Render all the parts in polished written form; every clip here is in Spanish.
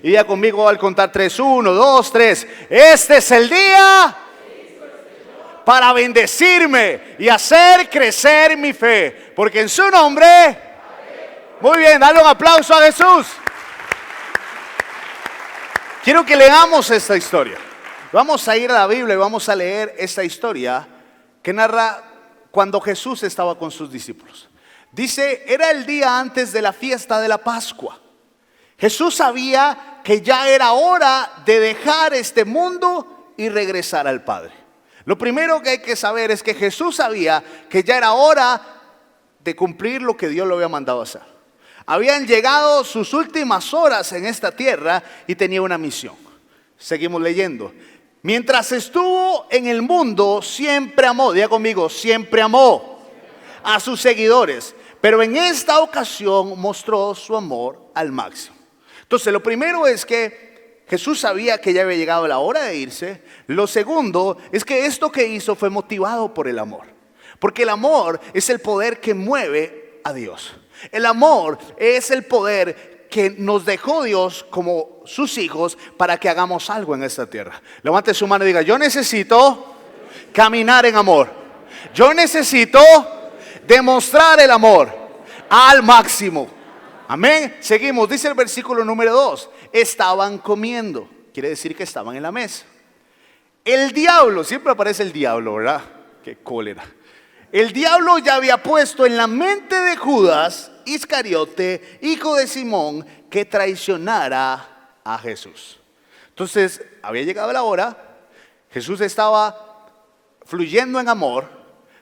Y ya conmigo al contar tres, 1, 2, 3. Este es el día para bendecirme y hacer crecer mi fe. Porque en su nombre, muy bien, dale un aplauso a Jesús. Quiero que leamos esta historia. Vamos a ir a la Biblia y vamos a leer esta historia que narra cuando Jesús estaba con sus discípulos. Dice, era el día antes de la fiesta de la Pascua. Jesús sabía que ya era hora de dejar este mundo y regresar al Padre. Lo primero que hay que saber es que Jesús sabía que ya era hora de cumplir lo que Dios le había mandado hacer. Habían llegado sus últimas horas en esta tierra y tenía una misión. Seguimos leyendo. Mientras estuvo en el mundo, siempre amó, diga conmigo, siempre amó a sus seguidores. Pero en esta ocasión mostró su amor al máximo. Entonces, lo primero es que Jesús sabía que ya había llegado la hora de irse. Lo segundo es que esto que hizo fue motivado por el amor. Porque el amor es el poder que mueve a Dios. El amor es el poder que nos dejó Dios como sus hijos para que hagamos algo en esta tierra. Levante su mano y diga, yo necesito caminar en amor. Yo necesito demostrar el amor al máximo. Amén. Seguimos, dice el versículo número 2. Estaban comiendo, quiere decir que estaban en la mesa. El diablo, siempre aparece el diablo, ¿verdad? Qué cólera. El diablo ya había puesto en la mente de Judas Iscariote, hijo de Simón, que traicionara a Jesús. Entonces, había llegado la hora. Jesús estaba fluyendo en amor,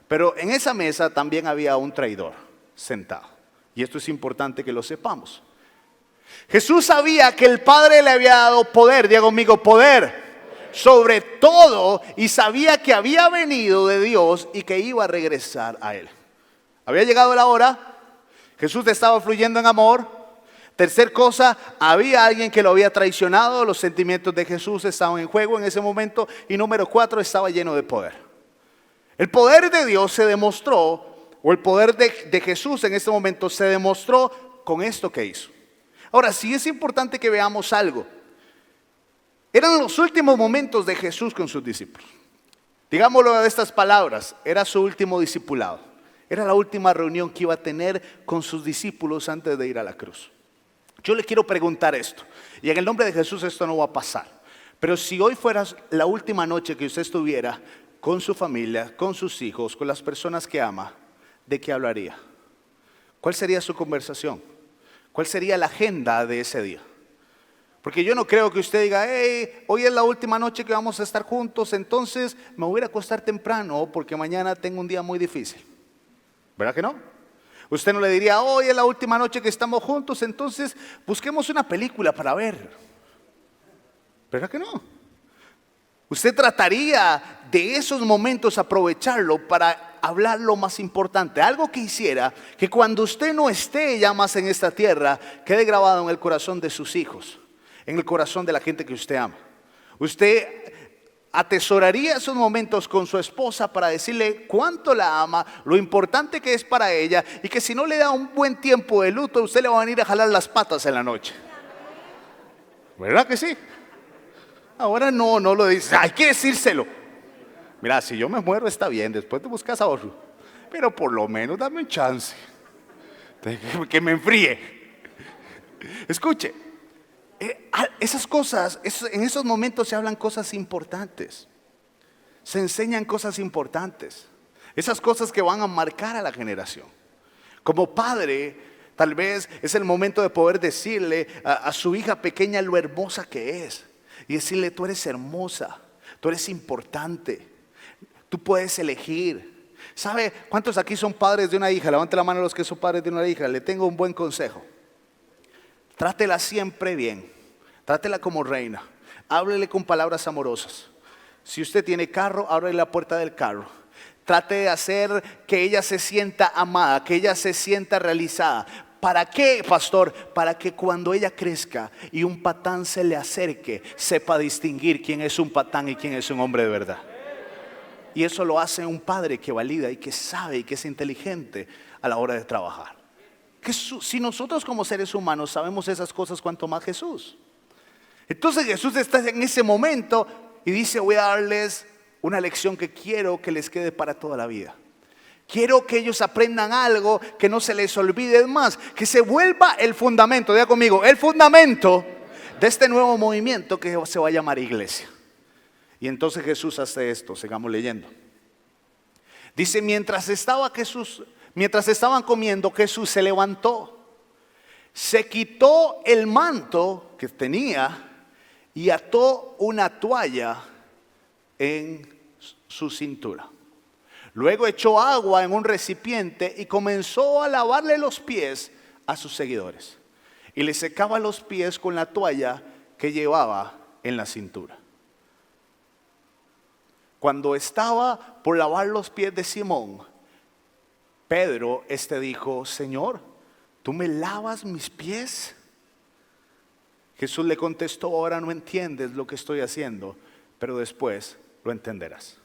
pero en esa mesa también había un traidor sentado. Y esto es importante que lo sepamos. Jesús sabía que el Padre le había dado poder, diga conmigo, poder sobre todo, y sabía que había venido de Dios y que iba a regresar a Él. Había llegado la hora, Jesús estaba fluyendo en amor. Tercer cosa, había alguien que lo había traicionado, los sentimientos de Jesús estaban en juego en ese momento. Y número 4, estaba lleno de poder. El poder de Dios se demostró, o el poder de Jesús en este momento se demostró con esto que hizo. Ahora, sí es importante que veamos algo. Eran los últimos momentos de Jesús con sus discípulos. Digámoslo de estas palabras, era su último discipulado. Era la última reunión que iba a tener con sus discípulos antes de ir a la cruz. Yo le quiero preguntar esto, y en el nombre de Jesús esto no va a pasar. Pero si hoy fuera la última noche que usted estuviera con su familia, con sus hijos, con las personas que ama, ¿de qué hablaría? ¿Cuál sería su conversación? ¿Cuál sería la agenda de ese día? Porque yo no creo que usted diga, hey, hoy es la última noche que vamos a estar juntos, entonces me voy a acostar temprano porque mañana tengo un día muy difícil. ¿Verdad que no? Usted no le diría, hoy es la última noche que estamos juntos, entonces busquemos una película para ver. ¿Verdad que no? Usted trataría de esos momentos aprovecharlo para hablar lo más importante. Algo que hiciera que cuando usted no esté ya más en esta tierra, quede grabado en el corazón de sus hijos, en el corazón de la gente que usted ama. Usted atesoraría esos momentos con su esposa para decirle cuánto la ama, lo importante que es para ella, y que si no le da un buen tiempo de luto, usted le va a venir a jalar las patas en la noche. ¿Verdad que sí? Ahora no lo dice, hay que decírselo. Mira, si yo me muero está bien, después te buscas ahorro, pero por lo menos dame un chance que me enfríe. Escuche, esas cosas, en esos momentos se hablan cosas importantes, se enseñan cosas importantes, esas cosas que van a marcar a la generación. Como padre, tal vez es el momento de poder decirle a su hija pequeña lo hermosa que es, y decirle, tú eres hermosa, tú eres importante, tú puedes elegir. ¿Sabe cuántos aquí son padres de una hija? Levante la mano los que son padres de una hija. Le tengo un buen consejo. Trátela siempre bien, trátela como reina, háblele con palabras amorosas. Si usted tiene carro, ábrele la puerta del carro. Trate de hacer que ella se sienta amada, que ella se sienta realizada. ¿Para qué, pastor? Para que cuando ella crezca y un patán se le acerque, sepa distinguir quién es un patán y quién es un hombre de verdad. Y eso lo hace un padre que valida y que sabe y que es inteligente a la hora de trabajar. Si nosotros como seres humanos sabemos esas cosas, cuanto más Jesús. Entonces Jesús está en ese momento y dice, voy a darles una lección que quiero que les quede para toda la vida. Quiero que ellos aprendan algo, que no se les olvide más, que se vuelva el fundamento, diga conmigo, el fundamento de este nuevo movimiento que se va a llamar iglesia. Y entonces Jesús hace esto, sigamos leyendo. Dice, mientras estaban comiendo, Jesús se levantó, se quitó el manto que tenía y ató una toalla en su cintura. Luego echó agua en un recipiente y comenzó a lavarle los pies a sus seguidores. Y les secaba los pies con la toalla que llevaba en la cintura. Cuando estaba por lavar los pies de Simón, Pedro dijo, Señor, ¿tú me lavas mis pies? Jesús le contestó, ahora no entiendes lo que estoy haciendo, pero después lo entenderás.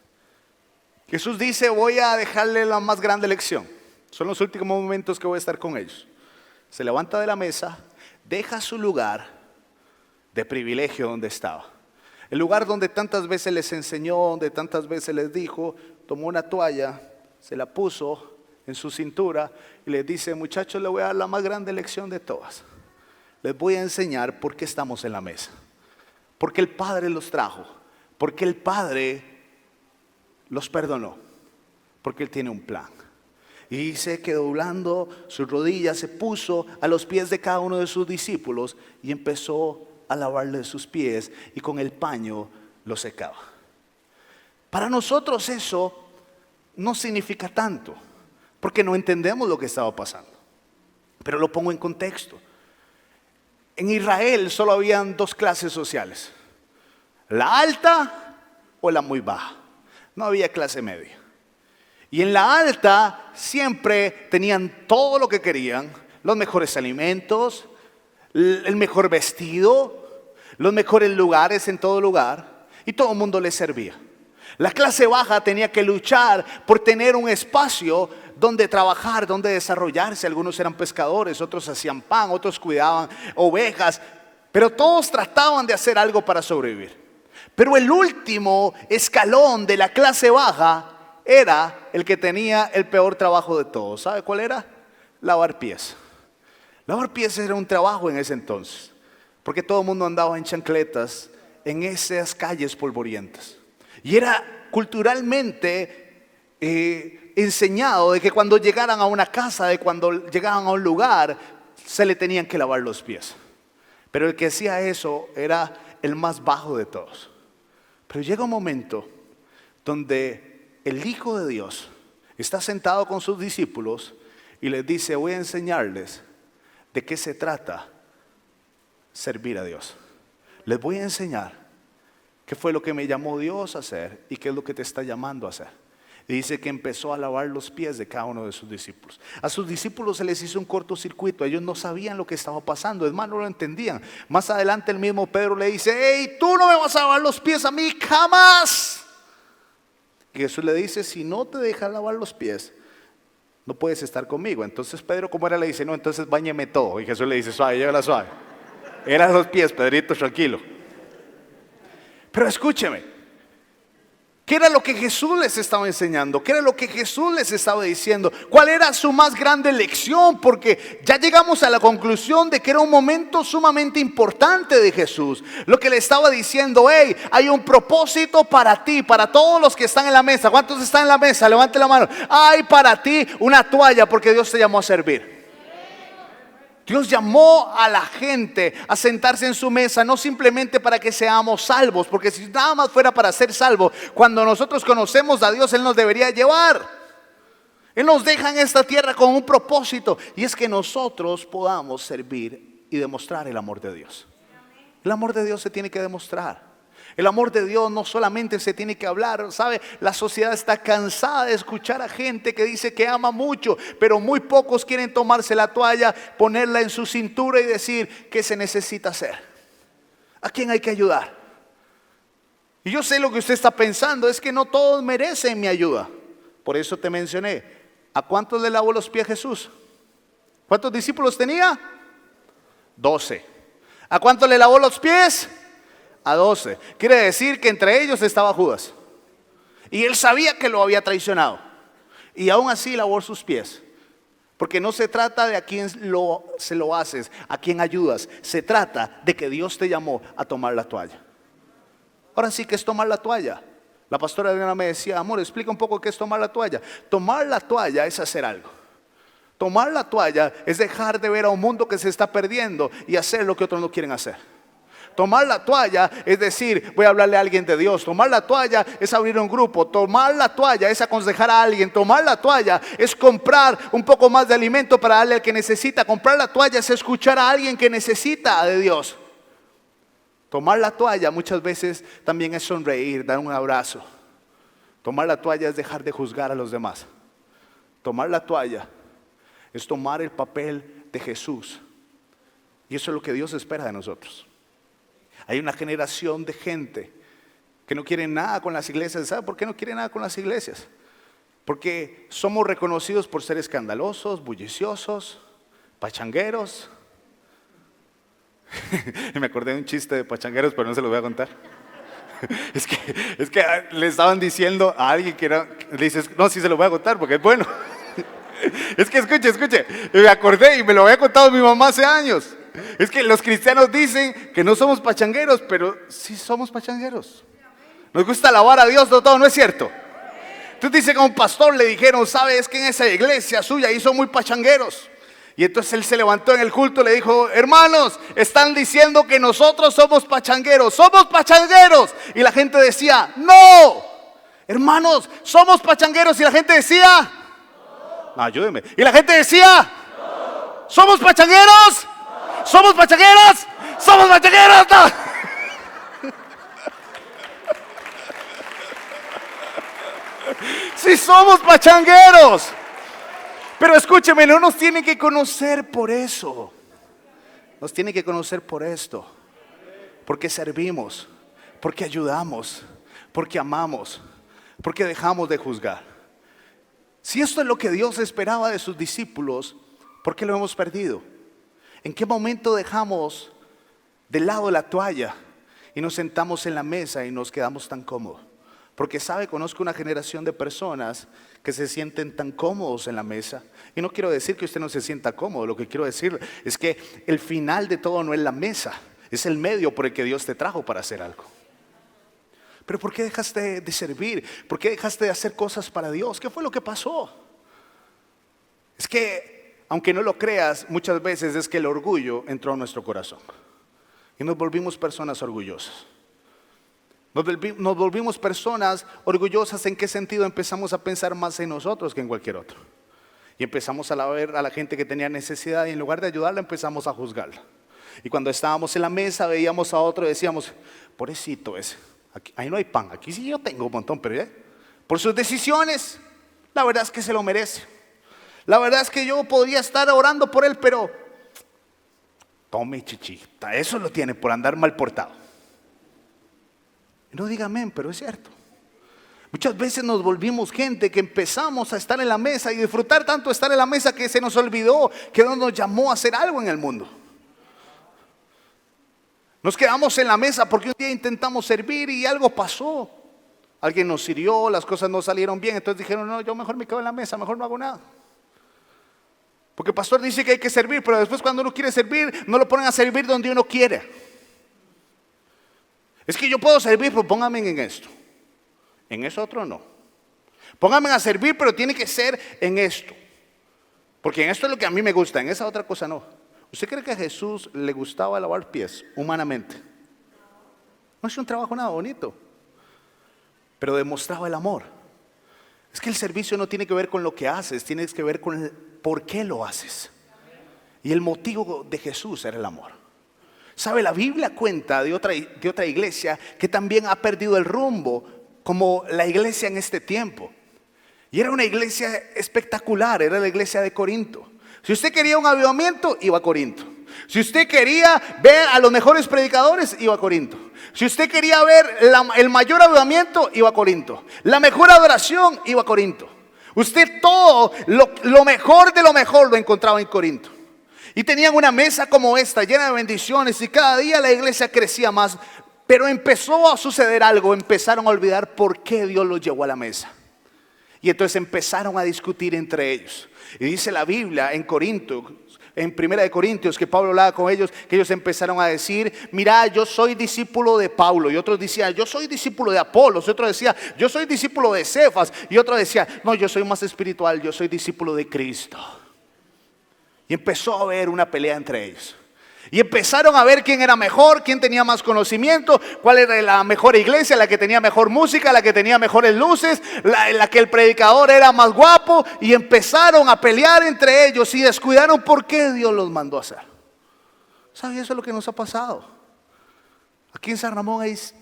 Jesús dice, voy a dejarle la más grande lección. Son los últimos momentos que voy a estar con ellos. Se levanta de la mesa, deja su lugar de privilegio donde estaba. El lugar donde tantas veces les enseñó, donde tantas veces les dijo, tomó una toalla, se la puso en su cintura y les dice, muchachos, les voy a dar la más grande lección de todas. Les voy a enseñar por qué estamos en la mesa. Porque el Padre los trajo. Porque el Padre los perdonó. Porque Él tiene un plan. Y dice que doblando sus rodillas se puso a los pies de cada uno de sus discípulos y empezó a lavarle sus pies y con el paño los secaba. Para nosotros eso no significa tanto, porque no entendemos lo que estaba pasando. Pero lo pongo en contexto. En Israel solo habían dos clases sociales, la alta o la muy baja. No había clase media. Y en la alta siempre tenían todo lo que querían, los mejores alimentos, el mejor vestido, los mejores lugares en todo lugar, y todo el mundo les servía. La clase baja tenía que luchar por tener un espacio donde trabajar, donde desarrollarse. Algunos eran pescadores, otros hacían pan, otros cuidaban ovejas, pero todos trataban de hacer algo para sobrevivir. Pero el último escalón de la clase baja era el que tenía el peor trabajo de todos. ¿Sabe cuál era? Lavar pies. Lavar pies era un trabajo en ese entonces, porque todo el mundo andaba en chancletas en esas calles polvorientas. Y era culturalmente enseñado de que cuando llegaran a una casa, de cuando llegaban a un lugar, se le tenían que lavar los pies. Pero el que hacía eso era el más bajo de todos. Pero llega un momento donde el Hijo de Dios está sentado con sus discípulos y les dice, voy a enseñarles de qué se trata servir a Dios. Les voy a enseñar qué fue lo que me llamó Dios a hacer y qué es lo que te está llamando a hacer. Y dice que empezó a lavar los pies de cada uno de sus discípulos. A sus discípulos se les hizo un cortocircuito. Ellos no sabían lo que estaba pasando. Es más, no lo entendían. Más adelante el mismo Pedro le dice, hey, tú no me vas a lavar los pies a mí jamás. Y Jesús le dice, si no te dejas lavar los pies, no puedes estar conmigo. Entonces Pedro, como era, le dice, no, entonces báñeme todo. Y Jesús le dice, suave, llévala suave. Eran los pies, Pedrito, tranquilo. Pero escúcheme. ¿Qué era lo que Jesús les estaba enseñando? ¿Qué era lo que Jesús les estaba diciendo? ¿Cuál era su más grande lección? Porque ya llegamos a la conclusión de que era un momento sumamente importante de Jesús. Lo que le estaba diciendo, hey, hay un propósito para ti, para todos los que están en la mesa. ¿Cuántos están en la mesa? Levante la mano. Hay para ti una toalla porque Dios te llamó a servir. Dios llamó a la gente a sentarse en su mesa, no simplemente para que seamos salvos, porque si nada más fuera para ser salvos, cuando nosotros conocemos a Dios, Él nos debería llevar. Él nos deja en esta tierra con un propósito, y es que nosotros podamos servir y demostrar el amor de Dios. El amor de Dios se tiene que demostrar. El amor de Dios no solamente se tiene que hablar, ¿sabe? La sociedad está cansada de escuchar a gente que dice que ama mucho, pero muy pocos quieren tomarse la toalla, ponerla en su cintura y decir qué se necesita hacer. ¿A quién hay que ayudar? Y yo sé lo que usted está pensando, es que no todos merecen mi ayuda. Por eso te mencioné, ¿a cuántos le lavó los pies Jesús? ¿Cuántos discípulos tenía? 12. ¿A cuántos le lavó los pies? a 12. Quiere decir que entre ellos estaba Judas. Y él sabía que lo había traicionado. Y aún así lavó sus pies. Porque no se trata de a quién se lo haces, a quién ayudas. Se trata de que Dios te llamó a tomar la toalla. Ahora sí, ¿qué es tomar la toalla? La pastora Adriana me decía, amor, explica un poco qué es tomar la toalla. Tomar la toalla es hacer algo. Tomar la toalla es dejar de ver a un mundo que se está perdiendo y hacer lo que otros no quieren hacer. Tomar la toalla es decir, voy a hablarle a alguien de Dios. Tomar la toalla es abrir un grupo. Tomar la toalla es aconsejar a alguien. Tomar la toalla es comprar un poco más de alimento para darle al que necesita. Comprar la toalla es escuchar a alguien que necesita de Dios. Tomar la toalla muchas veces también es sonreír, dar un abrazo. Tomar la toalla es dejar de juzgar a los demás. Tomar la toalla es tomar el papel de Jesús. Y eso es lo que Dios espera de nosotros. Hay una generación de gente que no quiere nada con las iglesias. ¿Sabe por qué no quiere nada con las iglesias? Porque somos reconocidos por ser escandalosos, bulliciosos, pachangueros. Me acordé de un chiste de pachangueros, pero no se lo voy a contar. Es que le estaban diciendo a alguien que era, le dices, no, sí se lo voy a contar porque es bueno. Es que escuche, me acordé y me lo había contado mi mamá hace años. Es que los cristianos dicen que no somos pachangueros, pero sí somos pachangueros. Nos gusta alabar a Dios de todo, ¿no es cierto? Entonces dice que a un pastor le dijeron, ¿sabes que en esa iglesia suya ahí son muy pachangueros? Y entonces él se levantó en el culto y le dijo, hermanos, están diciendo que nosotros somos pachangueros. ¡Somos pachangueros! Y la gente decía, ¡no! Hermanos, somos pachangueros. Y la gente decía, no, ayúdeme. Y la gente decía, ¿somos pachangueros? ¿Somos pachangueros? ¡Somos pachangueros! ¡No! ¡Sí somos pachangueros! Pero escúcheme, no nos tienen que conocer por eso. Nos tienen que conocer por esto. Porque servimos, porque ayudamos, porque amamos, porque dejamos de juzgar. Si esto es lo que Dios esperaba de sus discípulos, ¿por qué lo hemos perdido? ¿En qué momento dejamos de lado la toalla y nos sentamos en la mesa y nos quedamos tan cómodos? Porque conozco una generación de personas que se sienten tan cómodos en la mesa. Y no quiero decir que usted no se sienta cómodo. Lo que quiero decir es que el final de todo no es la mesa. Es el medio por el que Dios te trajo para hacer algo. Pero ¿por qué dejaste de servir? ¿Por qué dejaste de hacer cosas para Dios? ¿Qué fue lo que pasó? Es que, aunque no lo creas, muchas veces es que el orgullo entró a nuestro corazón. Y nos volvimos personas orgullosas. Nos volvimos personas orgullosas. ¿En qué sentido? Empezamos a pensar más en nosotros que en cualquier otro. Y empezamos a ver a la gente que tenía necesidad y en lugar de ayudarla empezamos a juzgarla. Y cuando estábamos en la mesa veíamos a otro y decíamos, pobrecito ese, aquí, ahí no hay pan, aquí sí yo tengo un montón, pero por sus decisiones, la verdad es que se lo merece. La verdad es que yo podría estar orando por él, pero tome chichita, eso lo tiene por andar mal portado. No diga amén, pero es cierto. Muchas veces nos volvimos gente que empezamos a estar en la mesa y disfrutar tanto estar en la mesa que se nos olvidó que Dios nos llamó a hacer algo en el mundo. Nos quedamos en la mesa porque un día intentamos servir y algo pasó. Alguien nos hirió, las cosas no salieron bien, entonces dijeron, no, yo mejor me quedo en la mesa, mejor no hago nada. Porque el pastor dice que hay que servir, pero después cuando uno quiere servir, no lo ponen a servir donde uno quiere. Es que yo puedo servir, pero póngame en esto. En eso otro no. Póngame a servir, pero tiene que ser en esto. Porque en esto es lo que a mí me gusta, en esa otra cosa no. ¿Usted cree que a Jesús le gustaba lavar pies humanamente? No es un trabajo nada bonito, pero demostraba el amor. Es que el servicio no tiene que ver con lo que haces, tiene que ver con el por qué lo haces. Y el motivo de Jesús era el amor. ¿Sabe? La Biblia cuenta de otra iglesia que también ha perdido el rumbo, como la iglesia en este tiempo. Y era una iglesia espectacular, era la iglesia de Corinto. Si usted quería un avivamiento, iba a Corinto. Si usted quería ver a los mejores predicadores, iba a Corinto. Si usted quería ver el mayor avivamiento, iba a Corinto. La mejor adoración, iba a Corinto. Usted todo, lo mejor de lo mejor lo encontraba en Corinto. Y tenían una mesa como esta, llena de bendiciones, y cada día la iglesia crecía más. Pero empezó a suceder algo, empezaron a olvidar por qué Dios los llevó a la mesa. Y entonces empezaron a discutir entre ellos. Y dice la Biblia en Corintios, en Primera de Corintios, que Pablo hablaba con ellos, que ellos empezaron a decir: mira, yo soy discípulo de Pablo. Y otros decían: yo soy discípulo de Apolos. Y otros decían: yo soy discípulo de Cefas. Y otros decían: no, yo soy más espiritual, yo soy discípulo de Cristo. Y empezó a haber una pelea entre ellos. Y empezaron a ver quién era mejor, quién tenía más conocimiento, cuál era la mejor iglesia, la que tenía mejor música, la que tenía mejores luces, la que el predicador era más guapo. Y empezaron a pelear entre ellos y descuidaron por qué Dios los mandó a hacer. ¿Sabes? Eso es lo que nos ha pasado. Aquí en San Ramón es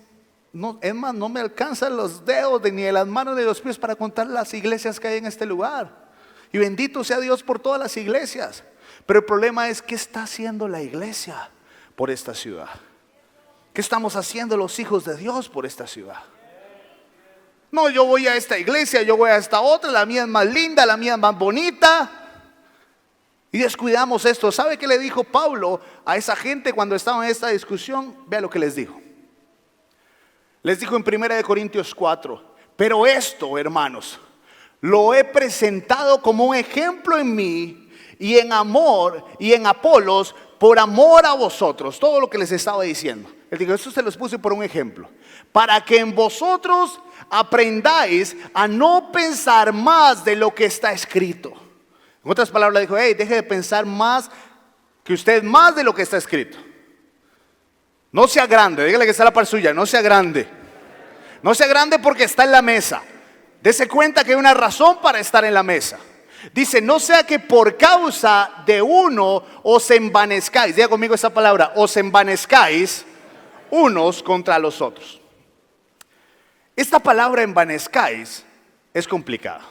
más, no me alcanzan los dedos ni de las manos ni de los pies para contar las iglesias que hay en este lugar. Y bendito sea Dios por todas las iglesias. Pero el problema es: ¿qué está haciendo la iglesia por esta ciudad? ¿Qué estamos haciendo los hijos de Dios por esta ciudad? No, yo voy a esta iglesia, yo voy a esta otra, la mía es más linda, la mía es más bonita. Y descuidamos esto. ¿Sabe qué le dijo Pablo a esa gente cuando estaba en esta discusión? Vea lo que les dijo. Les dijo en 1 Corintios 4: pero esto, hermanos, lo he presentado como un ejemplo en mí y en amor y en Apolos, por amor a vosotros. Todo lo que les estaba diciendo. Él dijo: esto se los puse por un ejemplo, para que en vosotros aprendáis a no pensar más de lo que está escrito. En otras palabras dijo: hey, deje de pensar más que usted, más de lo que está escrito. No sea grande, dígale que está la par suya, no sea grande. No sea grande porque está en la mesa. Dese cuenta que hay una razón para estar en la mesa. Dice: no sea que por causa de uno os envanezcáis. Diga conmigo esa palabra: os envanezcáis unos contra los otros. Esta palabra envanezcáis es complicada.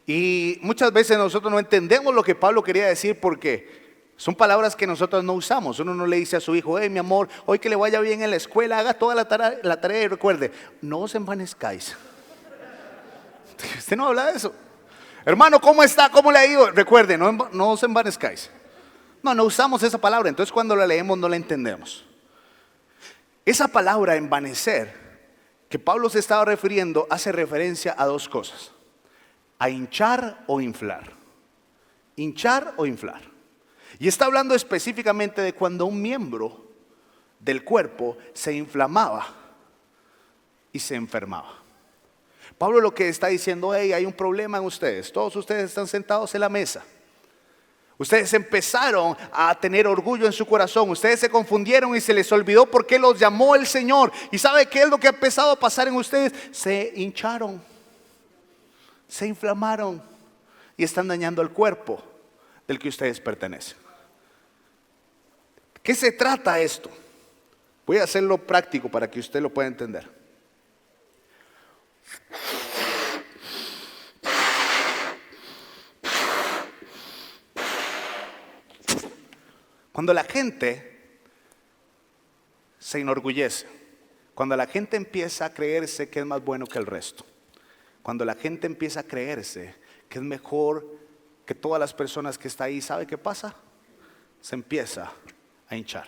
Y muchas veces nosotros no entendemos lo que Pablo quería decir, porque son palabras que nosotros no usamos. Uno no le dice a su hijo: hey, mi amor, hoy que le vaya bien en la escuela, haga toda la tarea y recuerde, no os envanezcáis. Usted no habla de eso. Hermano, ¿cómo está? ¿Cómo le ha ido? Recuerde, no os envanezcáis. No usamos esa palabra. Entonces cuando la leemos no la entendemos. Esa palabra envanecer que Pablo se estaba refiriendo hace referencia a dos cosas: a hinchar o inflar. Hinchar o inflar. Y está hablando específicamente de cuando un miembro del cuerpo se inflamaba y se enfermaba. Pablo lo que está diciendo: hey, hay un problema en ustedes. Todos ustedes están sentados en la mesa. Ustedes empezaron a tener orgullo en su corazón. Ustedes se confundieron y se les olvidó por qué los llamó el Señor. ¿Y sabe qué es lo que ha empezado a pasar en ustedes? Se hincharon, se inflamaron y están dañando el cuerpo del que ustedes pertenecen. ¿Qué se trata esto? Voy a hacerlo práctico para que usted lo pueda entender. Cuando la gente se enorgullece, cuando la gente empieza a creerse que es más bueno que el resto, cuando la gente empieza a creerse que es mejor que todas las personas que están ahí, ¿sabe qué pasa? Se empieza a hinchar.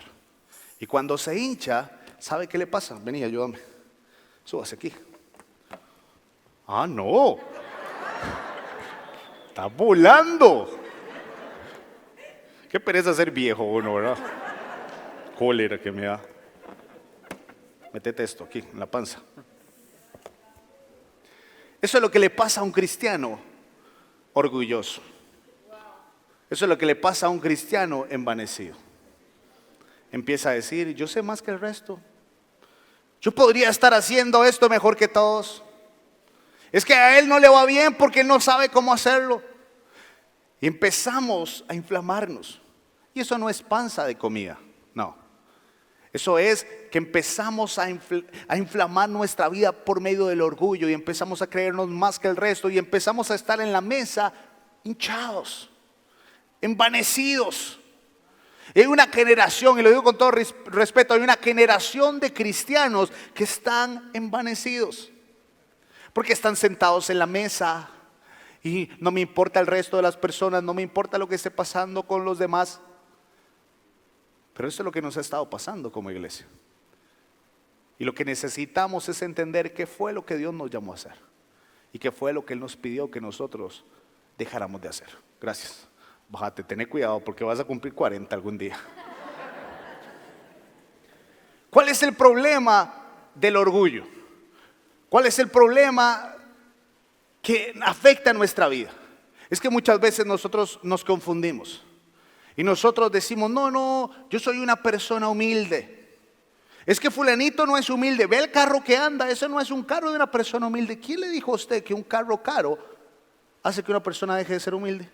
Y cuando se hincha, ¿sabe qué le pasa? Vení, ayúdame. Súbase aquí. Ah, no. Está volando. Qué pereza ser viejo uno, ¿verdad? Cólera que me da. Métete esto aquí, en la panza. Eso es lo que le pasa a un cristiano orgulloso. Eso es lo que le pasa a un cristiano envanecido. Empieza a decir: yo sé más que el resto. Yo podría estar haciendo esto mejor que todos. Es que a él no le va bien porque él no sabe cómo hacerlo. Y empezamos a inflamarnos. Y eso no es panza de comida, no. Eso es que empezamos a inflamar nuestra vida por medio del orgullo. Y empezamos a creernos más que el resto. Y empezamos a estar en la mesa hinchados, envanecidos. Y hay una generación, y lo digo con todo respeto, hay una generación de cristianos que están envanecidos. Porque están sentados en la mesa y no me importa el resto de las personas, no me importa lo que esté pasando con los demás. Pero eso es lo que nos ha estado pasando como iglesia. Y lo que necesitamos es entender qué fue lo que Dios nos llamó a hacer y qué fue lo que Él nos pidió que nosotros dejáramos de hacer. Gracias. Bájate, ten cuidado porque vas a cumplir 40 algún día. ¿Cuál es el problema del orgullo? ¿Cuál es el problema que afecta nuestra vida? Es que muchas veces nosotros nos confundimos y nosotros decimos, no, yo soy una persona humilde. Es que fulanito no es humilde, ve el carro que anda, ese no es un carro de una persona humilde. ¿Quién le dijo a usted que un carro caro hace que una persona deje de ser humilde?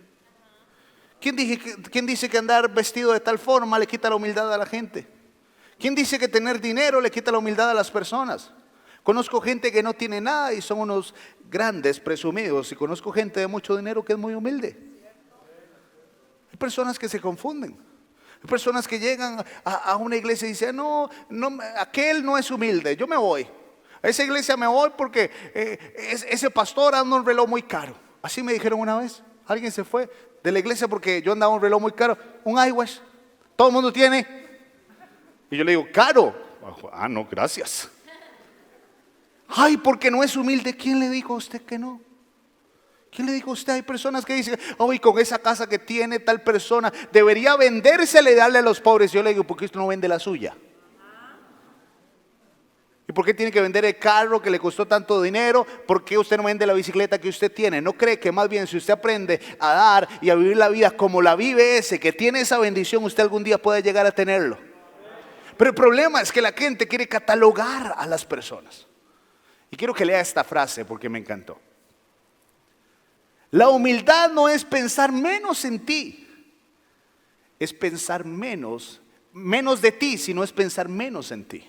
¿Quién dice que andar vestido de tal forma le quita la humildad a la gente? ¿Quién dice que tener dinero le quita la humildad a las personas? Conozco gente que no tiene nada y son unos grandes presumidos, y conozco gente de mucho dinero que es muy humilde. Hay personas que se confunden. Hay personas que llegan a una iglesia y dicen, no, aquel no es humilde, yo me voy. A esa iglesia me voy porque ese pastor anda un reloj muy caro. Así me dijeron una vez. Alguien se fue de la iglesia porque yo andaba un reloj muy caro, un iWatch. Todo el mundo tiene. Y yo le digo, caro. Ah, no, gracias. Ay, porque no es humilde. ¿Quién le dijo a usted que no? ¿Quién le dijo a usted? Hay personas que dicen, ay, con esa casa que tiene tal persona debería vendérsela y darle a los pobres. Yo le digo, ¿por qué usted no vende la suya? ¿Y por qué tiene que vender el carro que le costó tanto dinero? ¿Por qué usted no vende la bicicleta que usted tiene? ¿No cree que más bien si usted aprende a dar y a vivir la vida como la vive ese, que tiene esa bendición, usted algún día puede llegar a tenerlo? Pero el problema es que la gente quiere catalogar a las personas. Y quiero que lea esta frase porque me encantó. La humildad no es pensar menos en ti, es pensar menos de ti, sino es pensar menos en ti.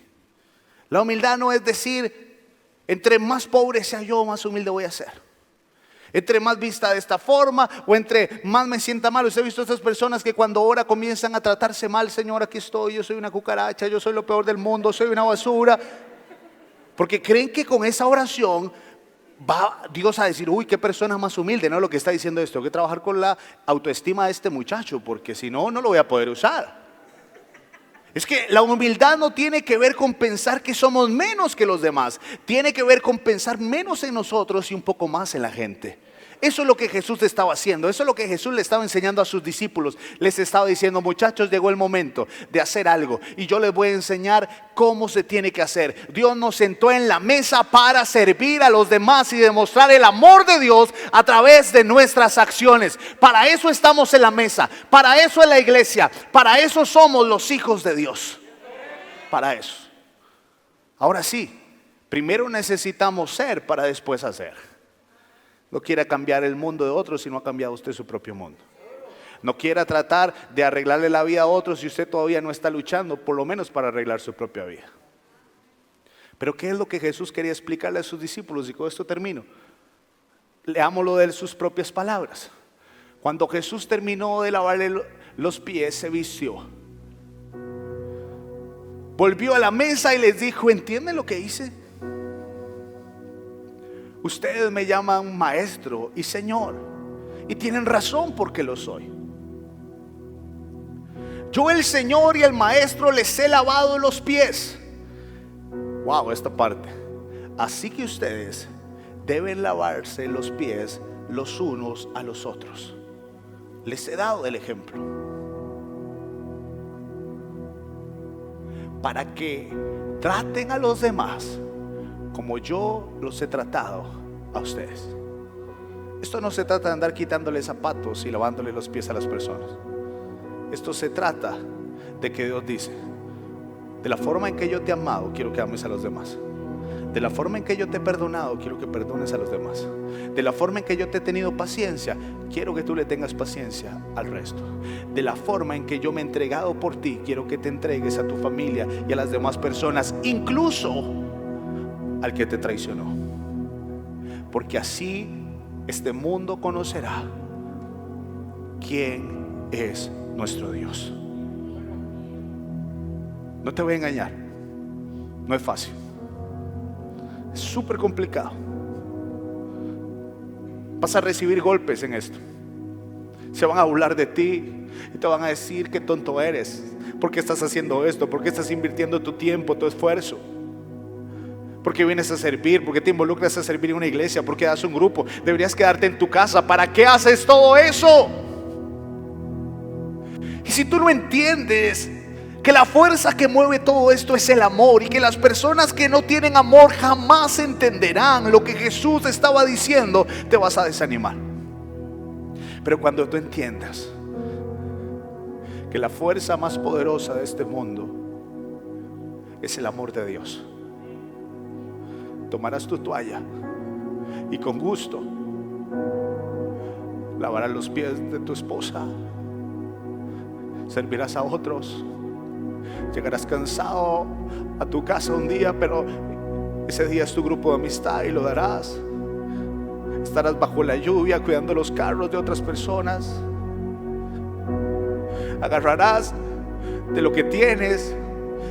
La humildad no es decir, entre más pobre sea yo, más humilde voy a ser. Entre más vista de esta forma o entre más me sienta mal. Usted ha visto a estas personas que cuando ora comienzan a tratarse mal. Señor, aquí estoy, yo soy una cucaracha, yo soy lo peor del mundo, soy una basura. Porque creen que con esa oración va Dios a decir, uy, qué persona más humilde. No, lo que está diciendo es, tengo que trabajar con la autoestima de este muchacho, porque si no, no lo voy a poder usar. Es que la humildad no tiene que ver con pensar que somos menos que los demás. Tiene que ver con pensar menos en nosotros y un poco más en la gente. Eso es lo que Jesús estaba haciendo. Eso es lo que Jesús le estaba enseñando a sus discípulos. Les estaba diciendo, muchachos, llegó el momento de hacer algo y yo les voy a enseñar cómo se tiene que hacer. Dios nos sentó en la mesa para servir a los demás y demostrar el amor de Dios a través de nuestras acciones. Para eso estamos en la mesa, para eso es la iglesia, para eso somos los hijos de Dios. Para eso. Ahora sí, primero necesitamos ser para después hacer. No quiera cambiar el mundo de otros si no ha cambiado usted su propio mundo. No quiera tratar de arreglarle la vida a otros si usted todavía no está luchando, por lo menos para arreglar su propia vida. Pero ¿qué es lo que Jesús quería explicarle a sus discípulos? Y con esto termino. Leámoslo de sus propias palabras. Cuando Jesús terminó de lavarle los pies, se vistió. Volvió a la mesa y les dijo, ¿entienden lo que hice? Ustedes me llaman maestro y señor, y tienen razón porque lo soy. Yo, el Señor y el maestro, les he lavado los pies. Wow, esta parte. Así que ustedes deben lavarse los pies los unos a los otros. Les he dado el ejemplo para que traten a los demás como yo los he tratado a ustedes. Esto no se trata de andar quitándole zapatos y lavándole los pies a las personas. Esto se trata de que Dios dice, de la forma en que yo te he amado, quiero que ames a los demás. De la forma en que yo te he perdonado, quiero que perdones a los demás. De la forma en que yo te he tenido paciencia, quiero que tú le tengas paciencia al resto. De la forma en que yo me he entregado por ti, quiero que te entregues a tu familia y a las demás personas, incluso al que te traicionó. Porque así este mundo conocerá quién es nuestro Dios. No te voy a engañar, no es fácil, es súper complicado. Vas a recibir golpes en esto. Se van a burlar de ti y te van a decir qué tonto eres, por qué estás haciendo esto, por qué estás invirtiendo tu tiempo, tu esfuerzo. ¿Por qué vienes a servir? ¿Por qué te involucras a servir en una iglesia? ¿Por qué das un grupo? Deberías quedarte en tu casa. ¿Para qué haces todo eso? Y si tú no entiendes que la fuerza que mueve todo esto es el amor, y que las personas que no tienen amor jamás entenderán lo que Jesús estaba diciendo, te vas a desanimar. Pero cuando tú entiendas que la fuerza más poderosa de este mundo es el amor de Dios, tomarás tu toalla y con gusto lavarás los pies de tu esposa, servirás a otros, llegarás cansado a tu casa un día, pero ese día es tu grupo de amistad y lo darás. Estarás bajo la lluvia cuidando los carros de otras personas. Agarrarás de lo que tienes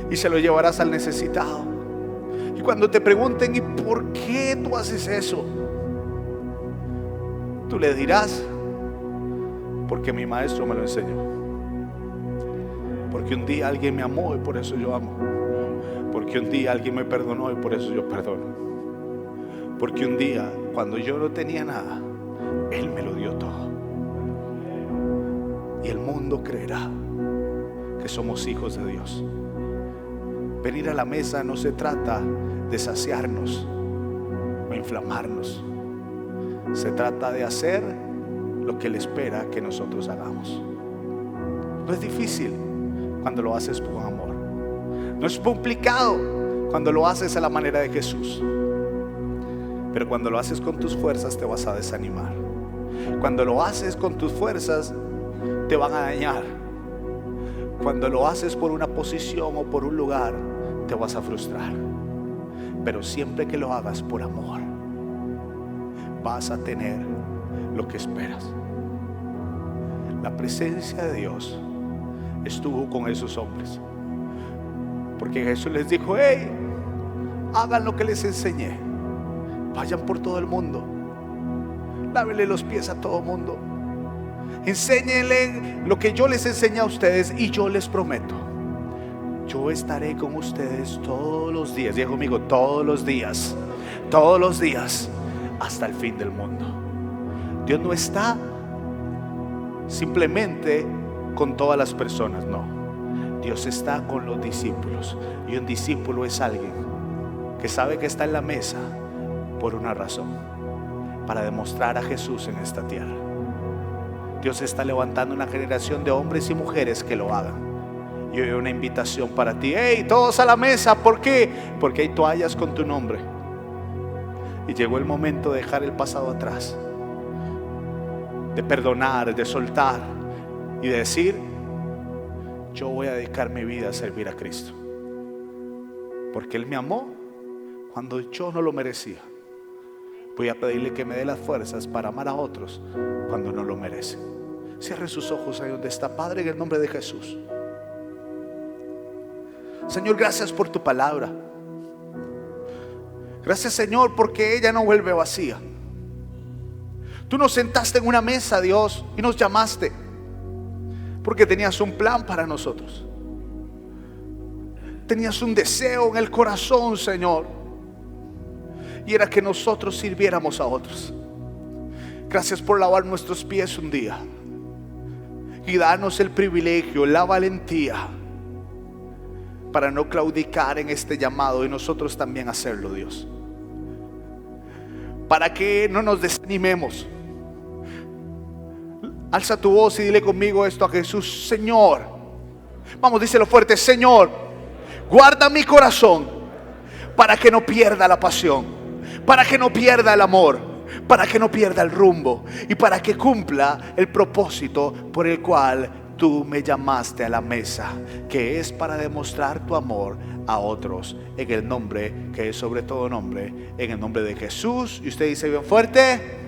y se lo llevarás al necesitado. Y cuando te pregunten, ¿y por qué tú haces eso?, tú le dirás: porque mi maestro me lo enseñó. Porque un día alguien me amó y por eso yo amo. Porque un día alguien me perdonó y por eso yo perdono. Porque un día, cuando yo no tenía nada, Él me lo dio todo. Y el mundo creerá que somos hijos de Dios. Venir a la mesa no se trata de saciarnos o inflamarnos. Se trata de hacer lo que Él espera que nosotros hagamos. No es difícil cuando lo haces con amor. No es complicado cuando lo haces a la manera de Jesús. Pero cuando lo haces con tus fuerzas te vas a desanimar. Cuando lo haces con tus fuerzas te van a dañar. Cuando lo haces por una posición o por un lugar te vas a frustrar. Pero siempre que lo hagas por amor, vas a tener lo que esperas. La presencia de Dios estuvo con esos hombres, porque Jesús les dijo: hey, hagan lo que les enseñé. Vayan por todo el mundo, lávenle los pies a todo mundo, enséñenle lo que yo les enseñé a ustedes, y yo les prometo, yo estaré con ustedes todos los días. Diga conmigo: todos los días hasta el fin del mundo. Dios no está simplemente con todas las personas, no. Dios está con los discípulos. Y un discípulo es alguien que sabe que está en la mesa por una razón: para demostrar a Jesús en esta tierra. Dios está levantando una generación de hombres y mujeres que lo hagan. Y hoy hay una invitación para ti: hey, todos a la mesa. ¿Por qué? Porque hay toallas con tu nombre. Y llegó el momento de dejar el pasado atrás, de perdonar, de soltar y de decir: yo voy a dedicar mi vida a servir a Cristo, porque Él me amó cuando yo no lo merecía. Voy a pedirle que me dé las fuerzas para amar a otros cuando no lo merecen. Cierre sus ojos ahí donde está. Padre, en el nombre de Jesús, Señor, gracias por tu palabra. Gracias, Señor, porque ella no vuelve vacía. Tú nos sentaste en una mesa, Dios, y nos llamaste porque tenías un plan para nosotros. Tenías un deseo en el corazón, Señor, y era que nosotros sirviéramos a otros. Gracias por lavar nuestros pies un día y darnos el privilegio, la valentía para no claudicar en este llamado y nosotros también hacerlo, Dios. Para que no nos desanimemos. Alza tu voz y dile conmigo esto a Jesús: Señor, vamos, díselo fuerte: Señor, guarda mi corazón para que no pierda la pasión, para que no pierda el amor, para que no pierda el rumbo y para que cumpla el propósito por el cual tú me llamaste a la mesa, que es para demostrar tu amor a otros, en el nombre que es sobre todo nombre, en el nombre de Jesús. Y usted dice bien fuerte: